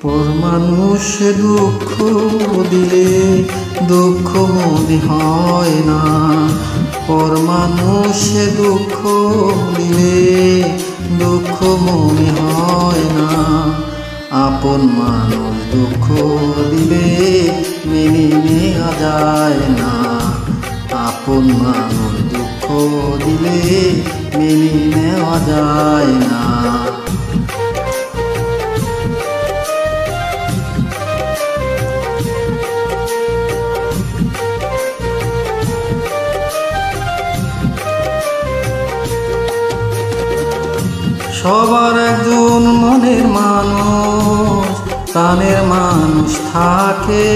পর মানুষ দুঃখ দিলে দুঃখ মনে হয় না। পর মানুষ দুঃখ দিলে দুঃখ মনে হয় না। আপন মানুষ দুঃখ দিলে মেনে নেওয়া যায় না। আপন মানুষ দুঃখ দিলে মেনে নেওয়া যায় না। সবার একজন মনের মানুষ, প্রাণের মানুষ থাকে।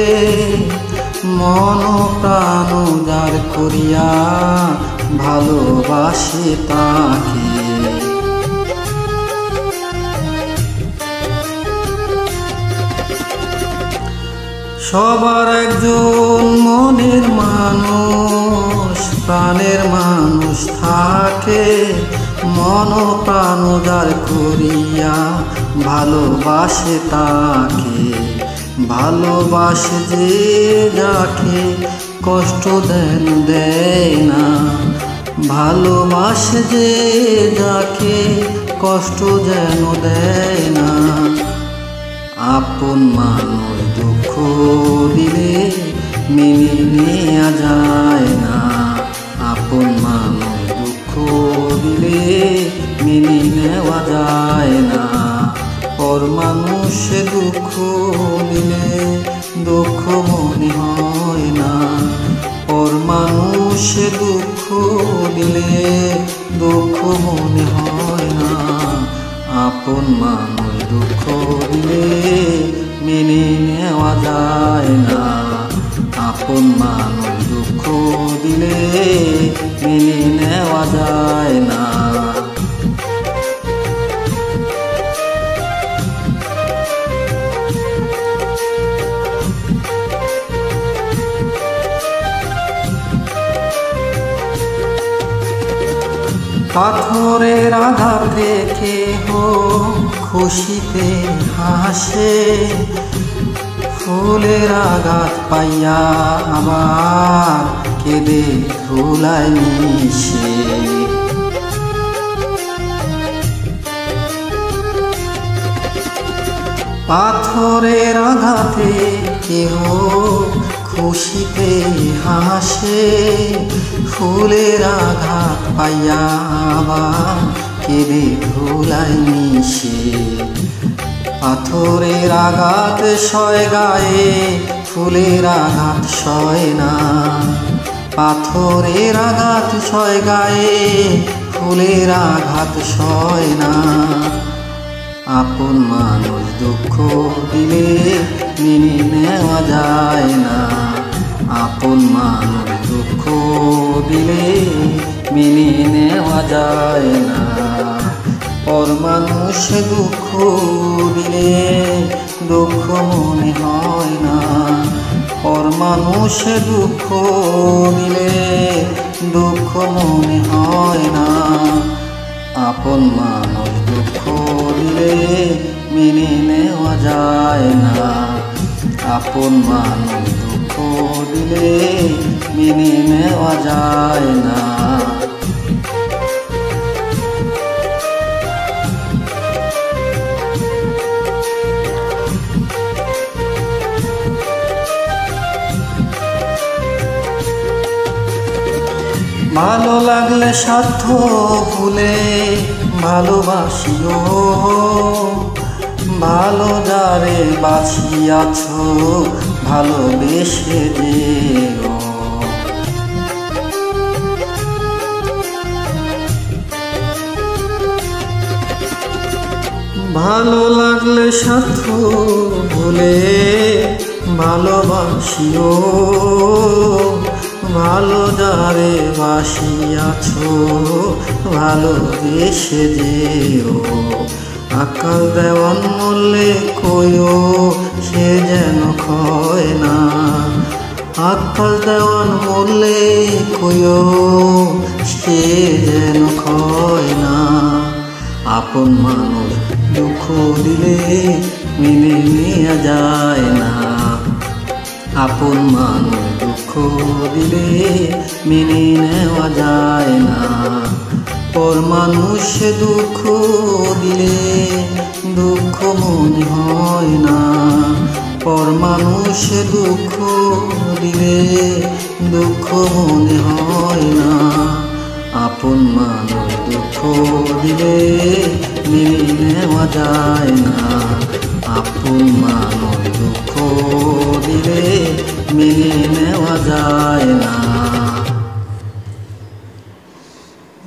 মন প্রাণ যার করিয়া ভালোবাসে তাকে। সবার একজন মনের মানুষ, প্রাণের মানুষ থাকে। মন প্রাণ যার করিয়া ভালোবাসে তাকে। ভালোবাসে যে যাকে কষ্ট দেন দেয় না। ভালোবাসে যে যাকে কষ্ট যেন দেয় না। আপন মানুষ দুঃখ দিলে মেনে নেওয়া যায় না। আপন মানুষ দুঃখ দিলে মেনে নেওয়া যায় না। পর মানুষ দুঃখ দিলে দুঃখ মনে হয় না। পর মানুষ দুঃখ দিলে দুঃখ মনে হয় না। আপন মানুষ দুঃখ দিলে মেনে নেওয়া যায় না। আপন মানুষ দুঃখ দিলে মেনে নেওয়া যায় না। পাথরের আঘাত দেখে খুশিতে হাসে। ফুলের আঘাত পাইয়া আবার কেঁদে ধুলায় মিশে। পাথরের আঘাতে কেহ খুশিতে হাসে। ফুলের আঘাত পাইয়া আবার কেঁদে ধুলায় মিশে। পাথরের আঘাত সয় গায়ে, ফুলের আঘাত সয় না। পাথরের আঘাত সয় গায়ে, ফুলের আঘাত সয় না। আপন মানুষ দুঃখ দিলে মেনে নেওয়া যায় না। আপন মানুষ দুঃখ দিলে মেনে নেওয়া যায় না। পর মানুষ দুঃখ দিলে দুঃখ মনে হয় না। পর মানুষ দুঃখ দিলে দুঃখ মনে হয় না। আপন মানুষ দুঃখ দিলে মেনে নেওয়া যায় না। আপন মানুষ দুঃখ দিলে মেনে নেওয়া যায় না। ভালো লাগলে স্বার্থ ভুলে ভালোবাসিও। ভালো যারে বাছিয়াছ ভালোবেসে যেও। ভালো লাগলে স্বার্থ ভুলে ভালোবাসিও। ভালো যারে বাসিয়াছ ভালোবেসে যেও। আকাল দেওয়ান মূল্যে কইও সে যেন ক্ষয় না। আকাল দেওয়ান মূল্যে কইও সে যেন ক্ষয় না। আপন মানুষ দুঃখ দিলে মেনে নেওয়া যায় না। আপন মানুষ দুঃখ দিলে মেনে নেওয়া যায় না। পর মানুষ দুঃখ দিলে দুঃখ মনে হয় না। পর মানুষ দুঃখ দিলে দুঃখ মনে হয় না। আপন মানুষ দুঃখ দিলে মেনে নেওয়া যায় না। আপন মানুষ দুঃখ দিলে মেনে নেওয়া যায় না।